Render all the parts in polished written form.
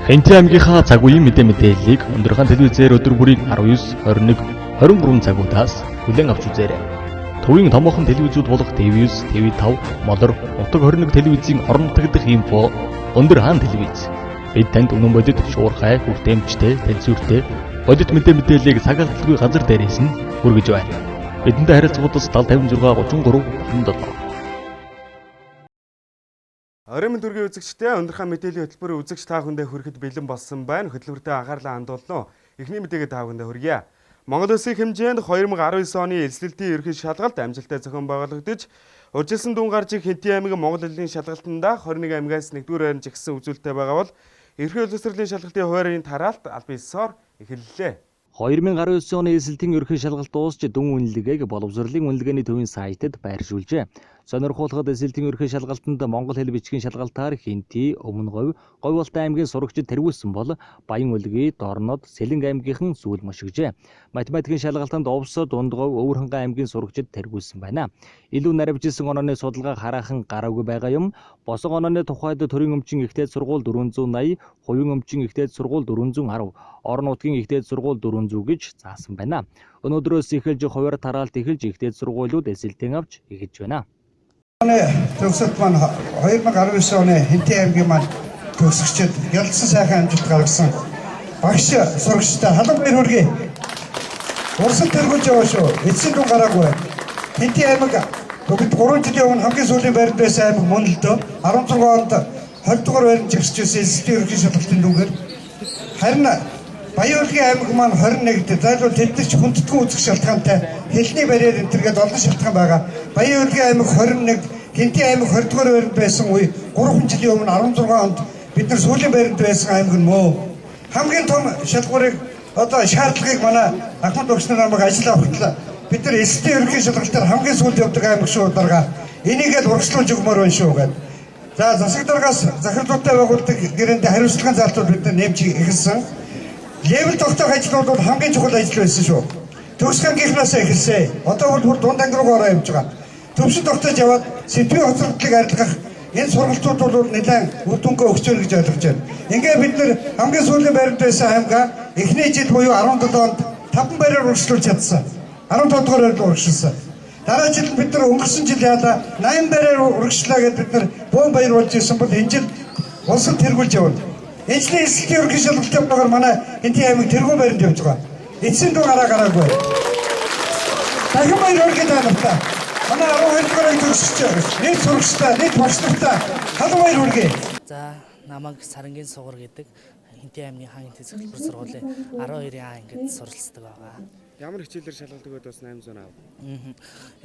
Хэнти аймгийнхаа цаг үеийн мэдээллийг өндөрхөн телевизээр өдөр бүрийн 19, 21, 23 цагуудаас хүлээн авч үзээрэй. Төвийн томоохон телевизүүд болох TV9, TV5, Молор, Нутаг 21 телевизийн орон нутгадх инфо өндөр хаан телевиз. Бид танд үнэн бодит, шуурхай, хүртээмжтэй, тэнцвэртэй бодит мэдээллийг цаг алдалгүй газар дээрээс нь хүргэж байна. Бидэнтэй харилцагуудаас 7056 33 97. Оройн дүргийн үзэгчтэй өндөрхөн мэдээллийн хөтөлбөрийн үзэгч та бүхэндээ хүрэхэд бэлэн болсон байна. Хөтөлбөртөө анхаарлаа хандуулно. Эхний мэдээгээ та бүхэндээ хүргье. Монгол Улсын хэмжээнд 2019 оны эзлэлтийн ерөнхий шалгалт амжилттай зохион байгуулагдаж, урьдчилсан дүн гаржиг Хэнти аймаг Монгол Улсын шалгалтанда 21 аймгаас 1-р байранд жигсэн үзүүлэлттэй байгаа бол ерөнхий улсролын шалгалтын хуваарийн тараалт аль биесээр эхэллээ. 2019 оны эзлэлтийн ерөнхий шалгалт дуусч дүн үнэлгээг боловсролын үнэлгээний төвийн сайтад байршуулжээ. Сонирхуулахад эзлэлтийн ерөнхий шалгалтанд монгол хэл бичгийн шалгалтаар Хэнти, Өмнөговь, Говьолтай аймгийн сурагчид тэргүүлсэн бол Баян Улгийн, Дорнод, Сэлэнг аймгийнхан сүүл мошигжээ. Математикийн шалгалтанд Увс, Дундгов, Өвөрхангай аймгийн сурагчид тэргүүлсэн байна. Илүү наривчилсан онооны судалгааг хараахан гараагүй байгаа юм. Босго онооны тухайд төрийн өмчин ихтэй сургууль 480, хувийн өмчин ихтэй сургууль 410, орон нутгийн ихтэй сургууль 400 гэж заасан байна. Өнөөдрөөс эхэлж хуваар тараалт эхэлж ихтэй сургуулиуд эзэлтэн авч эхэлж байна. Төгсөлт маань 2019 оны Хэнти аймгийн маань төгсөгчид ялсан сайхан амжилт гаргасан багш сурагчтай халуун баяр хүргэе. Урсгал тэргүүлж яваа шүү. Эцсийн дүн гараагүй. Хэнти аймаг бүгд 3 жилийн өмнө хамгийн сүүлийн байранд байсан аймаг мөн л дөө 16 онд 20 дугаар байранд жигсчихсэн эзлэлтийн ерөнхий шалгалтын дүнгээр харин Баян Улгийн аймаг маань 21-д зайлшгүй тэдний ч хүндэтгэн үзэх шалтгаантай хэлний барьер энтергээд олон шалтгаан байгаа. Баян Улгийн аймаг 21, Хэнти аймаг 20 дугаар байранд байсан үе 3 жилийн өмнө 16 онд бид нар сүүлийн байранд байсан аймаг нь мөө. Хамгийн том шалгуурыг одоо шаардлагыг манай Ахмад багш нар намайг ажил авахтлаа. Бид нар эзлэлтийн ерөнхий шалгалтаар хамгийн сүүлд явдаг аймаг шүү дарга. Энийгээ урагшлуулж өгмөр байна шүү гэдэг. За засаг даргаас захирлуудтай байгуулдаг гэрээнд хариуцлагын залтууд бид нар нэмж эхэлсэн. Левел тогтоох ажил бол хамгийн чухал ажил байсан шүү. Төгс ангийнхнаас эхэлсэн. Одоо бол дунд анги руу ороо явж байгаа. Төвшин тогтоож яваад сэдвийн хоцрогдлыг арилгах энэ сургалтууд бол нэлээд үр дүнгээ өгч байна гэж ойлгож байна. Ингээ бид нэр хамгийн сүүлийн байранд байсан аймгаа эхний жил буюу 17 онд 5 байраар урагшлуулж чадсан. 15 дугаар байранд урагшилсан. Дараа жил бид нар өнгөрсөн жил яалаа 8 байраар урагшлаа гэдээ бид нар бөөн баяр болж ирсэн бол энэ жил улсад тэргүүлж явна. Эзлэн эзлэлтийн ерөнхий шалгалтын багаар манай Хэнти аймаг тэргүүн байранд явж байгаа. Эцсийн дүн гараагүй. Дахин баяр хүргэе таамагтай. Манай 12 дугаар төгсөж нийт сурагчтай, нийт багш нартай халуун баяр хүргэе. За намайг Сарангийн сугар гэдэг Хэнти аймгийн хаан хэнти зөвлөлбөр сургуулийн 12А ангид суралцдаг байгаа. Ямар хичээлээр шалгалт өгөөд бас 800 ав.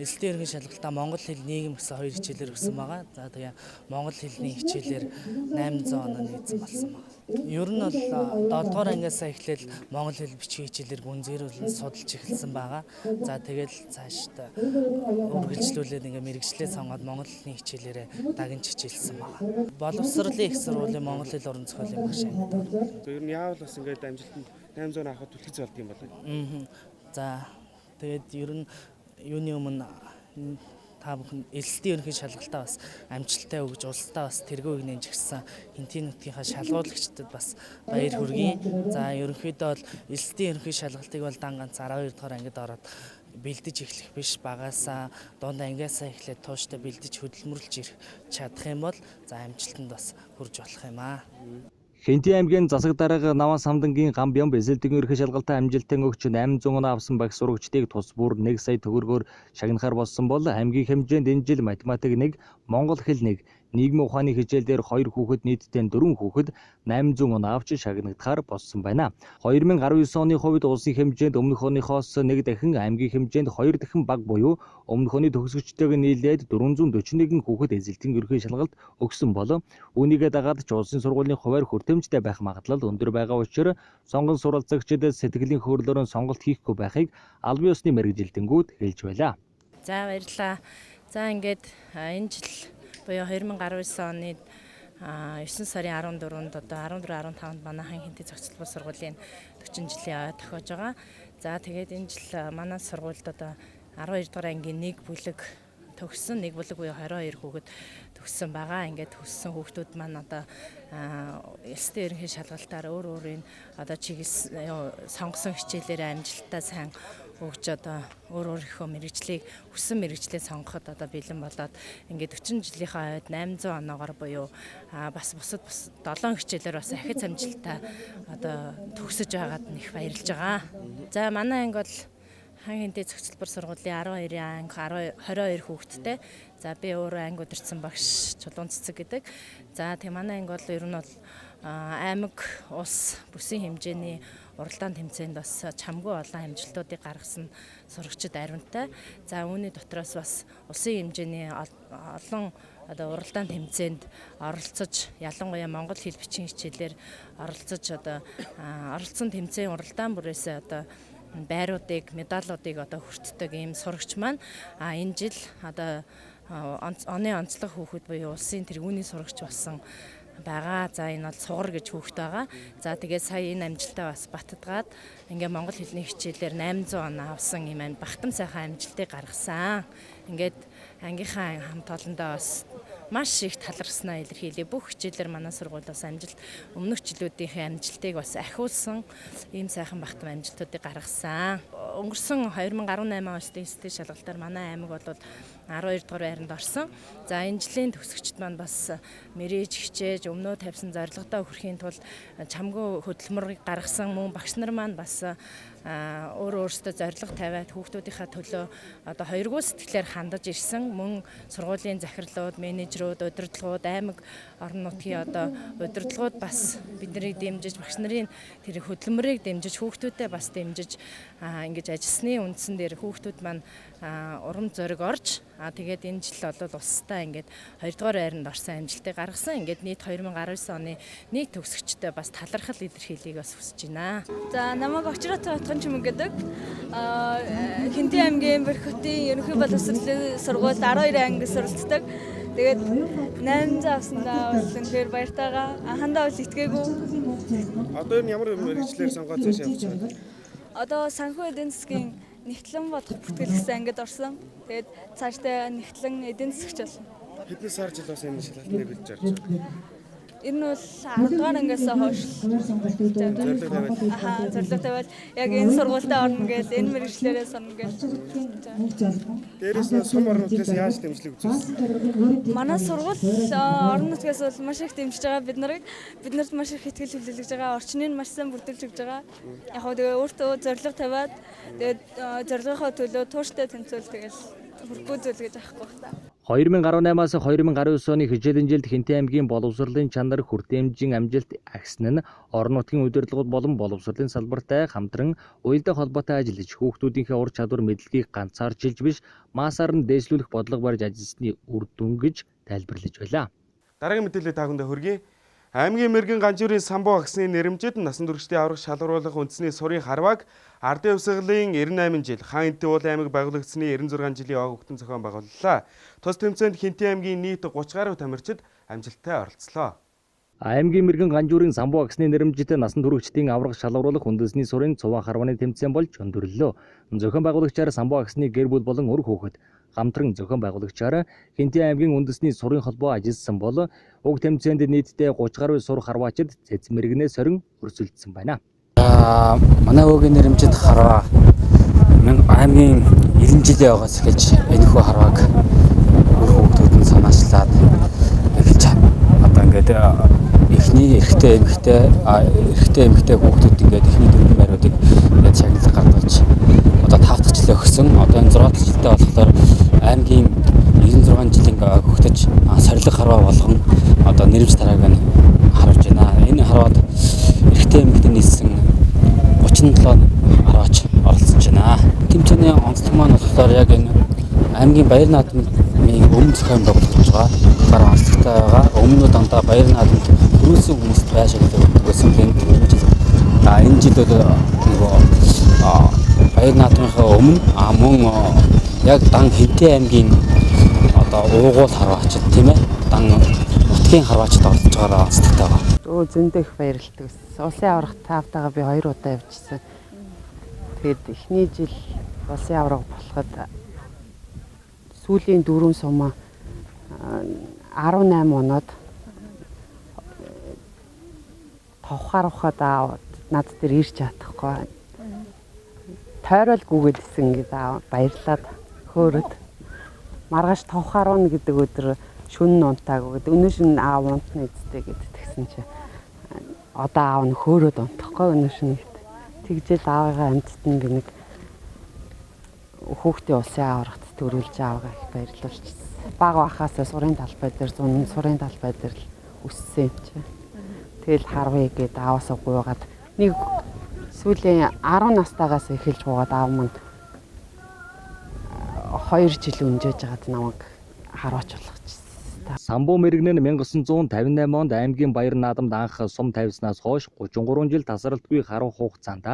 Эзлэлтийн ерөнхий шалгалтаа монгол хэл нийгэм гэсэн 2 хичээлээр өгсөн байгаа. За тэгээ монгол хэлний хичээлээр 800 оноо нийцсэн болсон байна. Ер нь бол 7 дугаар ангиасаа эхлээл монгол хэл бичгийн хичээлээр гүнзгийрүүлэн судалж эхэлсэн байгаа. За тэгэл цаашдаа үргэлжлүүлээд ингээ мэрэгчлээ сонгоод монгол хэлний хичээлээрээ дагнж хичээлсэн байгаа. Боловсролын их сургуулийн монгол хэл уран зохиолын багш ангид. Ер нь яавал бас ингээд амжилтанд 800 авахд түлхэж болд юм байна. За тэгээд ер нь юуны өмнө та бүхэн эзлэлтийн ерөнхий шалгалтаа бас амжилттай өгж улсдаа бас тэргүүг нэмж гисэн Хэнти нутгийнхаа шалгуулагчдад бас баяр хүргэе. За ерөнхийдөө бол эзлэлтийн ерөнхий шалгалтыг бол дан ганц 12 дугаар ангид ороод бэлдэж эхлэх биш багаасаа дунд ангиасаа эхлээд тууштай бэлдэж хөдөлмөрлж ирэх чадах юм бол за амжилтанд бас хүрж болох юм аа. Хэнти аймгийн засаг дарга Наван Самдангийн Гамбян эзлэлтийн ерөнхий шалгалтаа амжилттай өгч 800 оноо авсан багш сурагчдыг тус бүр 1 сая төгрөгөөр шагнахаар болсон бол аймгийн хэмжээнд энэ жил математик 1, монгол хэл 1, нийгмийн ухааны хичээлээр 2 хүүхэд нийтдээ 4 хүүхэд 800 оноо авч шагнагдахаар болсон байна. 2019 оны хувьд улсын хэмжээнд өмнөх оныхоос 1 дахин аймгийн хэмжээнд 2 дахин бага буюу өмнөх оны төгсөгчтэйг нийлээд 441 хүүхэд эзлэлтийн ерөнхий шалгалт өгсөн бол үүнийгээ дагаад ч улсын сургуулийн хуваар хүртээмжтэй байх магадлал өндөр байгаа учраас сонгон суралцагчид сэтгэлийн хөдлөлөөр сонголт хийхгүй байхыг албан ёсны мэргэжилтэнгүүд хэлж байлаа. За баярлалаа. За ингээд энэ жил буюу 2019 оны 9 сарын 14-нд одоо 14-15-нд манайхан Хэнти зохицлбор сургуулийн 40 жилийн ой тохиож байгаа. За тэгээд энэ жил манай сургуульд одоо 12 дугаар ангийн 1 бүлэг төгссөн, нэг бүлэг буюу 22 хүүхэд төгссөн байгаа. Ингээд төгссөн хүүхдүүд маань одоо элстэй ерөнхий шалгалтаар өөр өөрийн одоо сонгосон хичээлээр амжилттай сайн өгч одоо өөр өөрийнхөө мэрэгжлийг хүссэн мэрэгжлээ сонгоход одоо бэлэн болоод ингээд 40 жилийнхаа хойд 800 оноогоор буюу бас бусад 7 хичээлээр бас ахиц амжилттай одоо төгсөж байгаад их баярлж байгаа. За манай анги бол Хан Хинтээ цогцлбор сургуулийн 12-ийн анги 22 хүүхэдтэй. За би өөрөө анги удирдсан багш Чулуун Цэцэг гэдэг. За тийм манай анги бол ер нь бол аймаг улс бүсийн хэмжээний уралдаан тэмцээнд бас чамгүй олон амжилтуудыг гаргасан сурагчид ариунтай. За үүний дотроос бас улсын хэмжээний олон одоо уралдаан тэмцээнд оролцож, ялангуяа монгол хэл бичгийн хичээлээр оролцож одоо оролцсон тэмцээн уралдаан бүрээсээ одоо байруудыг, медалуудыг одоо хүртдэг ийм сурагч маань энэ жил одоо оны онцлог хүүхэд буюу улсын тэргүүний сурагч болсон байгаа. За энэ бол сугар гэж хүүхэд байгаа. За тэгээд сая энэ амжилтаа бас баттгаад ингээ монгол хэлний хичээлээр 800 он авсан юм байна. Бахтам сайхан амжилтыг гаргасан. Ингээд ангийнхаа хамт олондоо бас маш их талархснаа илэрхийлээ. Бүх хичээлээр манай сургуулиас амжилт өмнөх жилүүдийнхээ амжилтыг бас ахиулсан ийм сайхан бахтам амжилтуудыг гаргасан. Өнгөрсөн 2018 онд эстэй шалгалтаар манай аймаг бол 12 дугаар байранд орсон. За энэ жилийн төгсөгчд маань бас мэрэж хичээж өмнөө тавьсан зорилгодоо хүрэхийн тулд чамгүй хөдөлмөрийг гаргасан мөн багш нар маань бас өөрөөсөө зорилго тавиад хүүхдүүдийнхээ төлөө одоо хоёргүй сэтгэлээр хандаж ирсэн. Мөн сургуулийн захирлууд, менежерүүд, удирдлагууд, аймаг орон нутгийн одоо удирдлагууд бас биднийг дэмжиж, багш нарын тэр хөдөлмөрийг дэмжиж, хүүхдүүдэд бас дэмжиж ингэж ажилласны үндсэн дээр хүүхдүүд маань урам зориг орж тэгээд энэ жил бол улстай ингээд 2 дугаар байранд орсон амжилтыг гаргасан. Ингээд нийт 2019 оны нийт төгсөгчтэй бас талархал илэрхийлийг бас хүсэж байна. За намайг Очроотой Утган Чимэг гэдэг. Хинтээ аймгийн Бэрхтийн ерөнхий боловсролын сургуульд 12 анги суралцдаг. Тэгээд 800 авсандаа бол үнэхээр баяртайгаа анхандаа бол итгээгүй. Одоо энэ ямар мэрэгчлэр сонгоод цааш явж байна? Одоо санхүү эдийн засгийн нэгтлэн бодох бүртгэл гэсэн ангид орсон. Тэгээд цаашдаа нэгтлэн эдийн засгч болно. Хэдэн сар жил бас энэ шалгалтыг бэлж орж байгаа? Энэ бол 10 дугаар ангиас хойш зорилго тавиад яг энэ сургуультай орно гэж энэ мэргэжлэрээ сурна гэж. Дээрээс нь сум орон нутгаас яаж дэмжлэг үзүүлсэн? Манай сургууль орон нутгаас бол маш их дэмжиж байгаа биднэрт маш их ихтгэл хүлээлгэж байгаа. Орчныг маш сайн бүрдүүлж өгж байгаа. Яг хөө тэгээ өөртөө зорилго тавиад тэгээд зорилгынхоо төлөө тууштай тэмцэл тэгэл хөргөө зүйл гэж авахгүй байна. 2018-аас 2019 оны хичээлийн жилд Хинтээ аймгийн боловсролын чанар хүртээмжийн амжилт агсан нь орон нутгийн удирдлагууд болон боловсролын салбартай хамтран уялдаа холбоотой ажиллаж хүүхдүүдийнхээ ур чадвар мэдлэгийг ганцаар жилж биш маасаар нь дээшлүүлэх бодлого барьж ажилласны үр дүн гэж тайлбарлаж байлаа. Дараагийн мэдээлэл та бүхэнд хүргэе. Аймгийн мэргэн ганжуурын самбуу агсны нэрэмжид насан туршидын аврах шалгаруулах үндэсний сурын харвааг Ардын Хувьсгалын 98 жил Хан Хинтээ уул аймаг байгуулагдсны 96 жилийн ог хөгтөн зохион байгууллаа. Тус тэмцээнд Хинтээ аймгийн нийт 30 гаруй тамирчид амжилттай оролцлоо. Аймгийн мэргэн ганжуурын самбуу агсны нэрэмжид насан туршидын аврах шалгаруулах үндэсний сурын цуван харваны тэмцээн болж өндөрлөө. Зохион байгуулагчаар самбуу агсны гэр бүл болон өр хүүхэд хамтран зохион байгуулагчаар Хинтээ аймгийн үндэсний сурын холбоо ажилласан бол уг тэмцээнд нийтдээ 30 гаруй сур харваачид цэц мэргэнээ сорин өрсөлдсөн байна. Манай өвгийн нэрэмжид харваа аймгийн 90 жилийн байгаас эхэлж энэхүү харвааг өр хүүхдүүд нь санаачлаад эхэлж одоо ингээд эхний эрэгтэй эмэгтэй хүүхдүүд ингээд эхний дөрвөн байруудыг ингээд шагналыг гаргаж одоо 5 дахь жилээ өгсөн. Одоо энэ 6 дахь жилдээ болохоор аймгийн 96 жилийн хөгтөж сорилго харваа болгон одоо нэрэмж тарааг нь харуулж байна. Энэ харваад эрэгтэй эмэгтэй нийлсэн 37 харваач оролцож байна. Тэмцээний онцлог маань болохоор яг энэ аймгийн баяр наадмын өмнө зохион байгуулагдж байгаа. Гар онцлогтой байгаа. Өмнө нь дандаа баяр наадамд хүрээсэн хүмүүст байшаалдаг гэсэн энэ жил нөгөө баяр наадмынхаа өмнө мөн яг дан Хинтээ аймгийн одоо уугуул харваачд тийм ээ дан нутгийн харваачд оролцож байгаа онцлогтой байгаа. Зөндөө их баярлалтай байсан. Улсын аврах таавтайгаа би 2 удаа явжсэн. Тэгээд эхний жил улсын аврах болоход сүүлийн 4 сум 18 оноод товхаар ухаад над дээр ирж чадахгүй. Тойролгүйгээд исэн гэдэг баярлаад хөөрөд маргааш товхаар уна гэдэг өдөр шүн унтаагүй гэдэг өнөө шин аав унтна эцтэй гэдэг тэгсэн чи одоо аав нь хөөрөд унтахгүй өнөө шин тэгжэл аавыгаа амьдт нь би нэг хүүхдээ улсын аврагт төрүүлж аавгаа их баярлуулчихсан. Бага бахаасаа сурын талбай дээр зун сурын талбай дээр л өссөн юм чи. Тэгэл харвээ гээд ааваасаа гуйгаад нэг сүүлийн 10 настайгаас эхэлж гуйгаад аав маань 2 жил өнжөөж байгаад намайг хараач болгочихсон. Самбуу мэрэгнэн 1958 онд аймгийн Баяр наадамд анх сум тавьснаас хойш 33 жил тасралтгүй харуу хугацаанд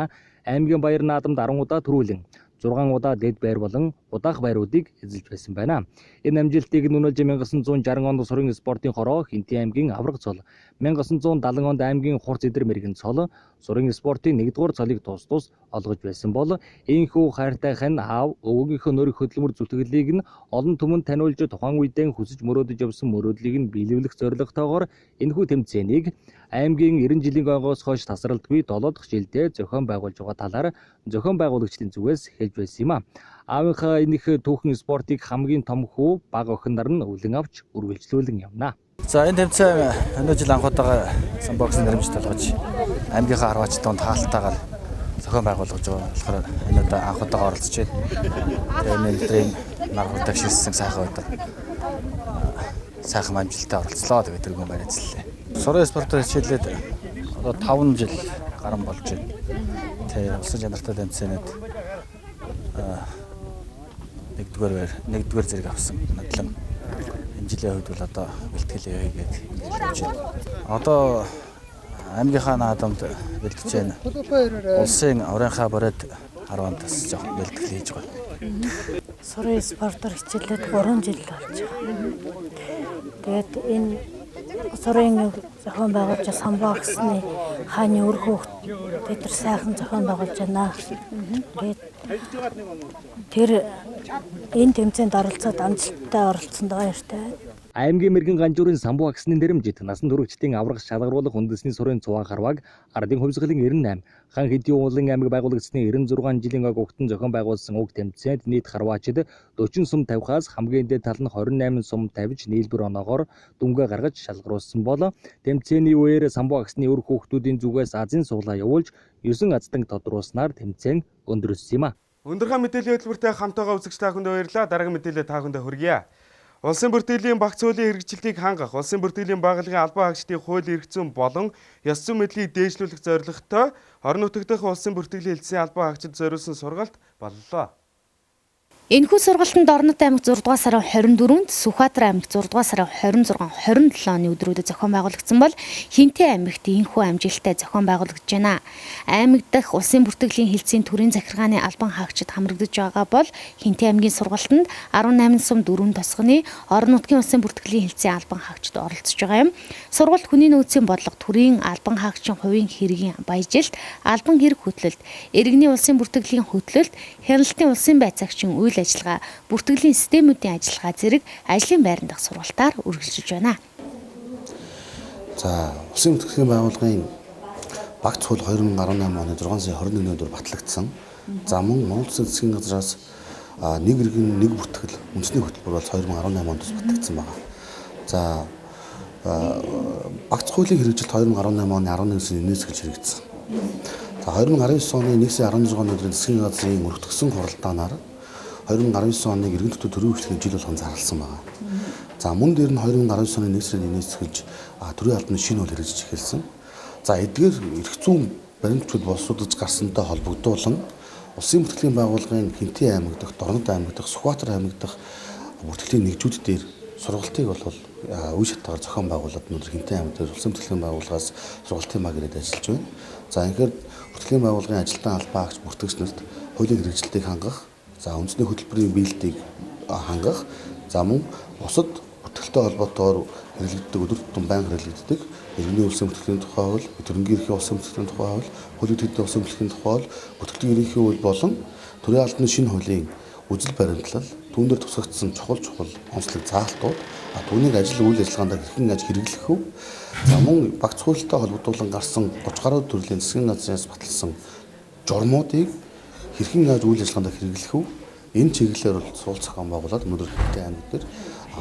аймгийн Баяр наадамд 10 удаа төрүүлэн 6 удаа дэд байр болон удаах байруудыг эзэлж байсан байна. Энэ амжилтыг нүүнэлж 1960 онд сурын спортын хороо Хинтээ аймгийн авраг цол, 1970 онд аймгийн Хурц эдэр мэрэгэн цол, сурын спортын 1-р цолыг тус тус олгож байсан бол ийхүү хайртай хань аав өвгийнхөө нөрөх хөдөлмөр зүтгэлийг нь олон түмэнд таниулж тухайн үедээ хүсэж мөрөөдөж явсан мөрөөдлийг нь биелүүлэх зорилготойгоор энэхүү тэмцээнийг аймгийн 90 жилийн ойгоос хойш тасралтгүй 7 дахь жилдээ зохион байгуулж байгаа талаар зохион байгуулагчдын зүгээс хэлж байсан юм а. Аавынхаа энэх түүхэн спортыг хамгийн том хүү бага охин нар нь өвлөн авч үргэлжлүүлэн явна. За энэ тэмцээн өнөө жил анх удаага самбоксын нэрмж толгойж аймгийнхаа харваач донд хаалтайгаар зохион байгуулж байгаа болохоор энэ удаа анх удаага оролцож байна. Тэгээ өнөөдрийн наргуудаа шилжсэн сайхан өдөр. Сайхан амжилттай оролцлоо. Тэгээ тэргүүн баярлалаа. Сурын спортоор хичээлээд одоо 5 жил гарan болж байна. Тэгээ улсын чанартай тэмцээнэд нэгдүгээр зэрэг авсан надлан энэ жилийн хувьд бол одоо бэлтгэлээ хийгээд ингэж байна. Одоо аймгийнхаа наадамд бэлтгэж байна. Улсын оройнхаа бороод 10 тас жоох бэлтгэл хийж байгаа. Сурын спортоор хичээлээд 3 жил болж байгаа. Тэгээд энэ сурын зохион байгуулж самбоксны хааны өр хүүхд тэр сайхан зохион байгуулж байна. Тэгээд тэр энэ тэмцээнд оролцоод амжилттай оролцсонд баяртай. Аймгийн мэрэгэн ганжуурын самбуу агсны нэрмжид насан туршидтын аврах шалгаруулах үндэсний сурын цуваа харвааг ардын хувьсгалын 98 хан хэдийн уулын аймаг байгуулагдсны 96 жилийн огтон зохион байгуулсан уг тэмцээнд нийт харваачид 40 сум тавихаас хамгийн дээд тал нь 28 сум тавьж нийлбэр оноогоор дүнгээ гаргаж шалгаруулсан бол тэмцээний үеэр самбуу агсны өр хүүхдүүдийн зүгээс азийн суулаа явуулж 9 аздан тодруулснаар тэмцээн өндөрлсөн юм а. Өндөрхөн мэдээллийн хөтөлбөртэй хамтаага үзэгч та бүхэнд баярлалаа. Дараагийн мэдээлэл та бүхэнд хүргье. Улсын бүртгэлийн багц хуулийн хэрэгжилтийг хангах, улсын бүртгэлийн байгууллагын албан хаагчдын хууль эрх зүйн болон ёс зүйн мэдлэгийг дээшлүүлэх зорилготой орон нутаг дахь улсын бүртгэлийн хэлтсийн албан хаагчид зориулсан сургалт боллоо. Энэхүү сургалтанд Орнот аймаг 6 дугаар сарын 24-нд, Сүхбаатар аймаг 6 дугаар сарын 26, 27 оны өдрүүдэд зохион байгуулагдсан бол Хинтээ аймагт энэхүү амжилттай зохион байгуулагдж байна. Аймаг дахь улсын бүртгэлийн хэлтсийн төрийн захиргааны албан хаагчид хамрагдаж байгаа бол Хинтээ аймгийн сургалтанд 18 сум 4 тосгоны орон нутгийн улсын бүртгэлийн хэлтсийн албан хаагчид оролцож байгаа юм. Сургалт хүний нөөцийн бодлого, төрийн албан хаагчийн хувийн хэргийн баяжилт, албан хэрэг хөтлөлт, иргэний улсын бүртгэлийн хөтлөлт, хяналтын улсын байцаагчийн үйл ажиллагаа, бүртгэлийн системүүдийн ажиллагаа зэрэг ажлын байран дахь сургалтаар үргэлжилж байна. За, улсын бүртгэлийн байгууллагын багц хууль 2018 оны 6 сарын 21-ний өдөр батлагдсан. За мөн Монгол Улсын засгийн газраас нэг иргэн нэг бүртгэл үндэсний хөтөлбөр бол 2018 онд батлагдсан байна. За багц хуулийн хэрэгжилт 2018 оны 11 сарын 1-ээс эхэлж хэрэгжсэн. За 2019 оны 1 сарын 16-ны өдрийн засгийн газрын өргөдгсөн хуралдаанаар 2019 оныг иргэн төтөө төрийн үйлчлэгийн жил болгон зарласан байна. За мөн дээр нь 2019 оны 1 сарын 1-ээс эхэлж төрийн албаны шинэ хууль хэрэгжиж эхэлсэн. За эдгээр эрх зүйн баримтчууд боловсруулж гарсантай холбогдуулан улсын бүртгэлийн байгууллагын Хинтээ аймаг дахь, Орнот аймаг дахь, Сүхбаатар аймаг дахь бүртгэлийн нэгжүүд дээр сургалтыг бол үе шатаагаар зохион байгуулад өнөөдөр Хинтээ аймаг дээр улсын бүртгэлийн байгууллагаас сургалтын маг ирээд ажиллаж байна. За ингээд бүртгэлийн байгууллагын ажилтан албан хаагч бүртгэгч нарт хуулийн хэрэгжилтийг хангах, за үндэсний хөтөлбөрийн биелэлтийг хангах, за мөн бусад бүртгэлтэй холбоотойгоор хэрэглэгддэг өдөр тутам байнга хэрэглэгддэг иргэний улсын бүртгэлийн тухай хууль, төрөнгийн эрхийн улсын бүртгэлийн тухай хууль, хуулийн төдий улсын бүртгэлийн тухай хууль, бүртгэлийн ерөнхий хууль болон төрийн албаны шинэ хуулийн үзэл баримтлал түүн дээр тусгагдсан чухал онцлог заалтууд түүнийг ажил үйл ажиллагаанд хэрхэн хэрэглэх вэ? За мөн багц хуультай холбогдуулан гарсан 30 гаруй төрлийн засгийн газраас баталсан журмуудыг хэрхэн үйл ажиллагаанд хэрэглэх вэ? Энэ чиглэлээр бол суул зохион байгуулаад өнөөдөр Хинтээ аймаг дээр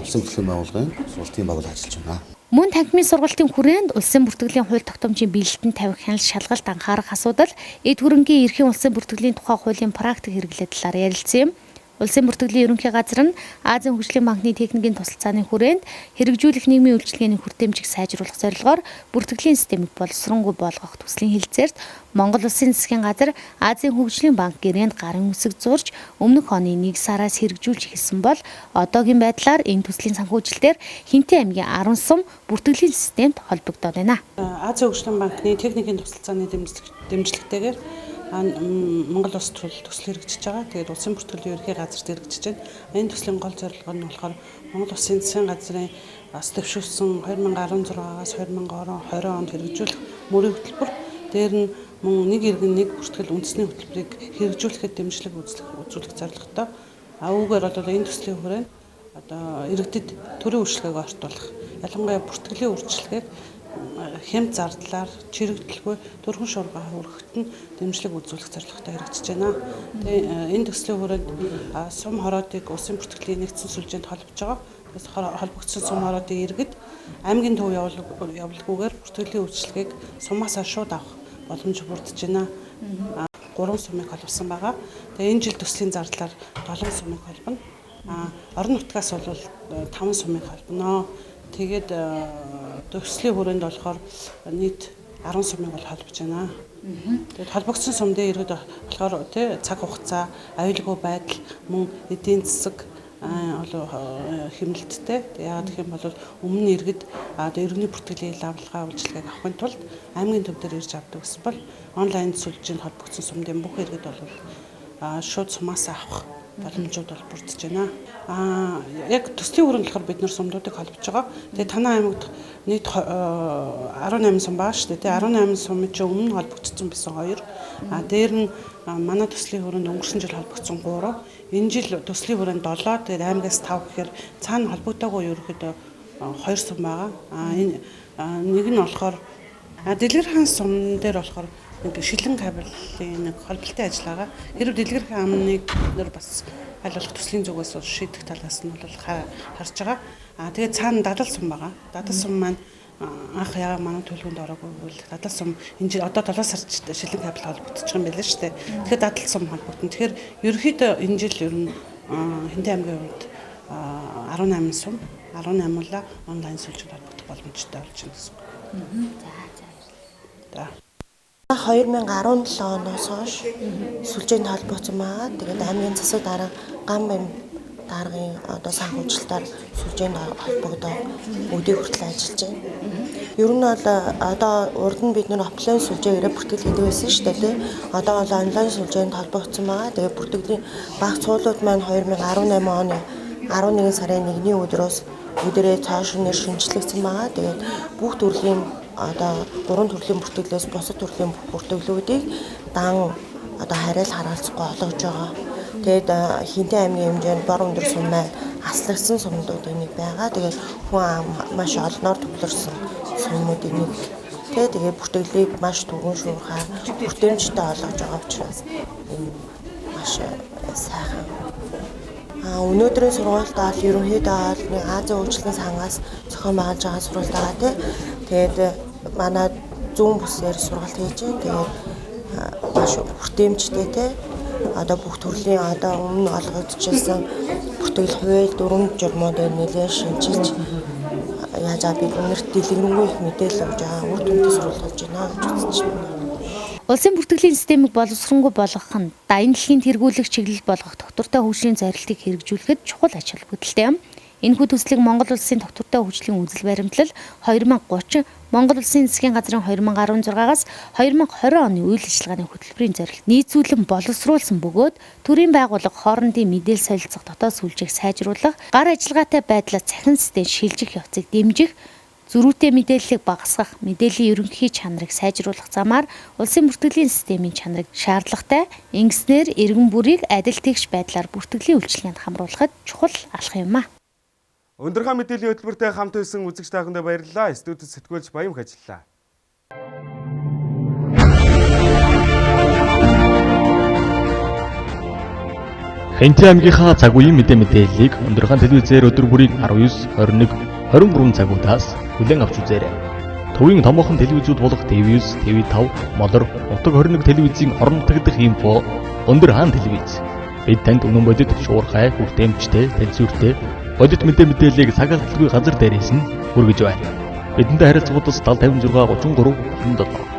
улсын бүртгэлийн байгууллагын сургалтын байгуул ажиллаж байна. Мөн танхимын сургалтын хүрээнд улсын бүртгэлийн хууль тогтоомжийн биелэлтэн тавих хяналт шалгалт анхаарах асуудал, эд хөрөнгийн эрхийн улсын бүртгэлийн тухай хуулийн практик хэрэглээ талаар ярилцсан юм. Улсын бүртгэлийн ерөнхий газар нь Азийн хөгжлийн банкны техникийн тусалцааны хүрээнд хэрэгжүүлэх нийгмийн үйлчилгээний хүртээмжийг сайжруулах зорилгоор бүртгэлийн системийг боловсронгуй болгох төслийн хэлцээрт Монгол Улсын засгийн газар Азийн хөгжлийн банк гэрээнд гарын үсэг зурж өмнөх оны 1 сараас хэрэгжүүлж эхэлсэн бол одоогийн байдлаар энэ төслийн санхүүжилтээр Хинтээ аймгийн 10 сум бүртгэлийн системд холбогдоод байна. Азийн хөгжлийн банкны техникийн тусалцааны дэмжлэгтэйгээр Монгол улс төсөл хэрэгжиж байгаа. Тэгээд улсын бүртгэлийн ерөнхий газарт хэрэгжиж байна. Энэ төслийн гол зорилго нь болохоор Монгол улсын засгийн газрын бас дэвшүүлсэн 2016-аас 2020 онд хэрэгжүүлэх мөрийн хөтөлбөр дээр нь мөн нэг иргэн нэг бүртгэл үндэсний хөтөлбөрийг хэрэгжүүлэхэд дэмжлэг үзүүлэх зорилготой. Үүгээр бол энэ төслийн хүрээнд иргэдэд төрийн үйлчлэгийг ортуулах, ялангуяа бүртгэлийн үйлчлэгийг хямд зардлаар чирэгдэлгүй төрхөн шуурга хүргэхэд нь дэмжлэг үзүүлэх зорилготой хэрэгжиж байна. Тэгээ энэ төслийн хүрээнд сум хороодыг улсын бүртгэлийн нэгдсэн сүлжээнд холбож байгаа. Тэгээс холбогдсон сум хороодын иргэд аймгийн төв явуулгүйгээр бүртгэлийн үйлчлэгийг сумаасаа шууд авах боломж бүрдэж байна. 3 сумыг холбосон байгаа. Тэгээ энэ жил төслийн зардлаар 7 сумыг холбоно. Орон нутгаас бол 5 сумыг холбоно. Тэгээд төслийн хүрээнд болохоор нийт 10 сумыг бол холбож байна. Тэгээд холбогдсон сум дээр иргэд болохоор цаг хугацаа, аюулгүй байдал, мөн эдийн засаг хэмнэлттэй. Яагаад гэх юм бол өмнө иргэд иргэний бүртгэлийн лавлгаа үйлчилгээг авахын тулд аймгийн төв дээр ирж авдаг гэсэн бол онлайн сүлжээнд холбогдсон сумдын бүх иргэд бол шууд сумаас авах боломжууд бол бүрдэж байна. Яг төслийн хүрээнд болохоор бид нар сумдуудыг холбож байгаа. Тэгээ танай аймагт нийт 18 сум байгаа шүү дээ. 18 сум чинь өмнө холбогдсон байсан 2. Дээр нь манай төслийн хүрээнд өнгөрсөн жил холбогдсон 3. Энэ жил төслийн хүрээнд 7, тэгээд аймагаас 5 гэхээр цаана холбогдоогүй ерөөхдөө 2 сум байгаа. Энэ нэг нь болохоор Дэлгэрхэн сум дээр болохоор шилэн кабелийн нэг холболтын ажиллагаа. Хэрвээ дэлгэрэх амныг бид бас хайлуулах төслийн зүгээс шийдэх талаас нь бол харж байгаа. Тэгээд цаана дадал сум байгаа. Дадал сум маань анх яа манай төлөвөнд ороогүй бол дадал сум энэ жил одоо 7 сард шилэн кабель холбогдчих юм байлаа шүү дээ. Тэгэхээр дадал сум холбогдно. Тэгэхээр ерөнхийдөө энэ жил ер нь Хинтээ аймгийн хувьд 18 сум 18-уулаа онлайн сүлжээнд холбогдох боломжтой болж байна гэсэн. За. 2017 оноос хойш сүлжээнд холбогдсон байгаа. Тэгээд аймгийн засаг дарга гам даргын санхүүжилтээр сүлжээнд холбогдоод өдөө хүртэл ажиллаж байна. Ер нь бол одоо урд нь бид нэр офлайн сүлжээгээр бүртгэл хийдэг байсан шүү дээ. Одоо бол онлайн сүлжээнд холбогдсон байгаа. Тэгээд бүртгэлийн багц цуулууд маань 2018 оны 11 сарын 1-ний өдрөөс өдөрөө цааш нэр шинжлэгдсэн байгаа. Тэгээд бүх төрлийн одоо 3 төрлийн бүртгэлээс бусад төрлийн бүртгэлүүдийг дан харайл хараалцахгүй олгож байгаа. Тэгээд Хинтээ аймгийн хэмжээнд бор өндөр сум маань аслагдсан сумдуудын нэг байгаа. Тэгээд хүн маш олноор төвлөрсөн сумуудын нэг. Тэгээд бүртгэлийг маш түгэн шуурхай бүртэмжтэй олгож байгаа учраас энэ маш сайхан. Өнөөдрийн сургуультай бол ерөнхийдөө Азийн хөгжлийн сангаас зохион байгуулж байгаа сургууль байгаа. Тэгээд манай зүүн бүсээр сургалт хийж байгаа. Тэгээд маш хүртээмжтэй одоо бүх төрлийн одоо өмнө олгогдчихсан бүртгэл хууль 4 журмуудыг нэлээд шинжилж яаж бид өнөрт дэлгэрэнгүй их мэдээлэл өгж байгаа үр дүнтэй сурвалж байна гэж үзэж байна. Улсын бүртгэлийн системийг боловсронгуй болгох нь дайны дэлхийн тэргүүлэх чиглэл болгох доктортой хөгжлийн зорилтыг хэрэгжүүлэхэд чухал ач холбогдолтой юм. Энэхүү төслийг Монгол Улсын доктортой хөгжлийн үзэл баримтлал 2030, Монгол Улсын засгийн газрын 2016-аас 2020 оны үйл ажиллагааны хөтөлбөрийн зорилт нийцүүлэн боловсруулсан бөгөөд төрийн байгууллага хоорондын мэдээлэл солилцох дотоод сүлжээг сайжруулах, гар ажиллагаатай байдлаа цахин систем шилжих явцыг дэмжих, зөрүүтэй мэдээллийг багасгах, мэдээллийн ерөнхий чанарыг сайжруулах замаар улсын бүртгэлийн системийн чанарыг шаардлагатай ингэснээр иргэн бүрийг адил тэгш байдлаар бүртгэлийн үйлчилгээнд хамруулахад чухал алхам юм а. Өндрхөө мэдээллийн хөтөлбөртэй хамт байсан үзэгч та бүхэндээ баярлалаа. Студид сэтгүүлч Баямх ажиллаа. Хэнтэй аймгийнхаа цаг үеийн мэдээллийг Өндрхан телевизээр өдөр бүрийн 19, 21, 23 цагуудаас хүлээн авч үзээрэй. Төвийн томоохон телевизүүд болох TV9, TV5, Молор, Нутаг 21 телевизийн орон нутагдах инфо Өндрхан телевиз. Бид танд үнэн бодит, шуурхай, хүртээмжтэй, тэнцвэртэй бодит мэдээллийг цагаалтгүй газар дээрээс нь хүргэж байна. Бидэнтэй харилцагуудаас 7056 33 37